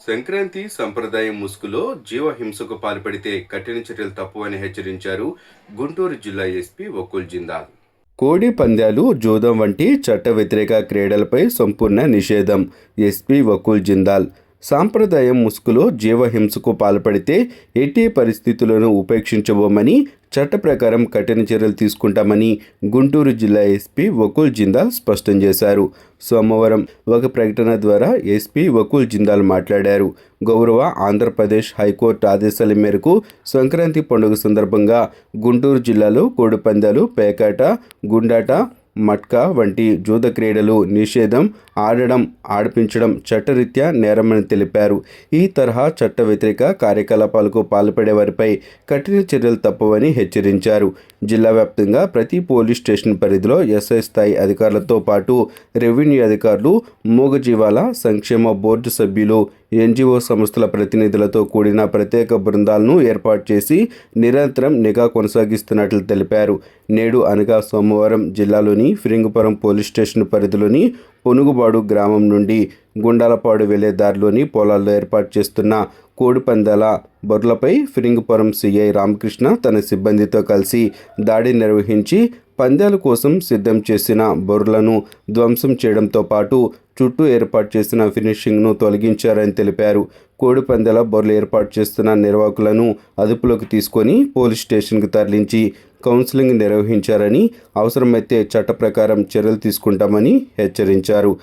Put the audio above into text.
సంక్రాంతి సంప్రదాయం ముసుగులో జీవహింసకు పాల్పడితే కఠిన చర్యలు తప్పవని హెచ్చరించారు గుంటూరు జిల్లా ఎస్పీ వకుల్ జిందాల్. కోడి పందాలు, జూదం వంటి చట్ట వ్యతిరేక క్రీడలపై సంపూర్ణ నిషేధం. ఎస్పీ వకుల్ జిందాల్. సాంప్రదాయం ముసుగులో జీవహింసకు పాల్పడితే ఎట్టి పరిస్థితులను ఉపేక్షించబోమని, చట్ట ప్రకారం కఠిన చర్యలు తీసుకుంటామని గుంటూరు జిల్లా ఎస్పీ వకుల్ జిందాల్ స్పష్టం చేశారు. సోమవారం ఒక ప్రకటన ద్వారా ఎస్పీ వకుల్ జిందాల్ మాట్లాడారు. గౌరవ ఆంధ్రప్రదేశ్ హైకోర్టు ఆదేశాల మేరకు సంక్రాంతి పండుగ సందర్భంగా గుంటూరు జిల్లాలో కోడిపందాలు, పేకాట, గుండాట, మట్కా వంటి జూద క్రీడలు నిషేధం. ఆడడం, ఆడిపించడం చట్టరీత్యా నేరమని తెలిపారు. ఈ తరహా చట్ట వ్యతిరేక కార్యకలాపాలకు పాల్పడే వారిపై కఠిన చర్యలు తప్పవని హెచ్చరించారు. జిల్లా వ్యాప్తంగా ప్రతి పోలీస్ స్టేషన్ పరిధిలో ఎస్ఐ స్థాయి అధికారులతో పాటు రెవెన్యూ అధికారులు, మూగజీవాల సంక్షేమ బోర్డు సభ్యులు, ఎన్జిఓ సంస్థల ప్రతినిధులతో కూడిన ప్రత్యేక బృందాలను ఏర్పాటు చేసి నిరంతరం నిఘా కొనసాగిస్తున్నట్లు తెలిపారు. నేడు అనగా సోమవారం జిల్లాలోని ఫిరింగిపురం పోలీస్ స్టేషన్ పరిధిలోని పొనుగుబాడు గ్రామం నుండి గుండాలపాడు వెళ్లే దారిలోని పొలాల్లో ఏర్పాటు చేస్తున్న కోడిపందాల బొర్లపై ఫిరింగిపురం సిఐ రామకృష్ణ తన సిబ్బందితో కలిసి దాడి నిర్వహించి పందాల కోసం సిద్ధం చేసిన బొర్లను ధ్వంసం చేయడంతో పాటు చుట్టూ ఏర్పాటు చేసిన ఫినిషింగ్ను తొలగించారని తెలిపారు. కోడిపందాల బొర్లు ఏర్పాటు చేస్తున్న నిర్వాహకులను అదుపులోకి తీసుకొని పోలీస్ స్టేషన్కు తరలించి కౌన్సిలింగ్ నిర్వహించారని, అవసరమైతే చట్ట ప్రకారం చర్యలు తీసుకుంటామని హెచ్చరించారు.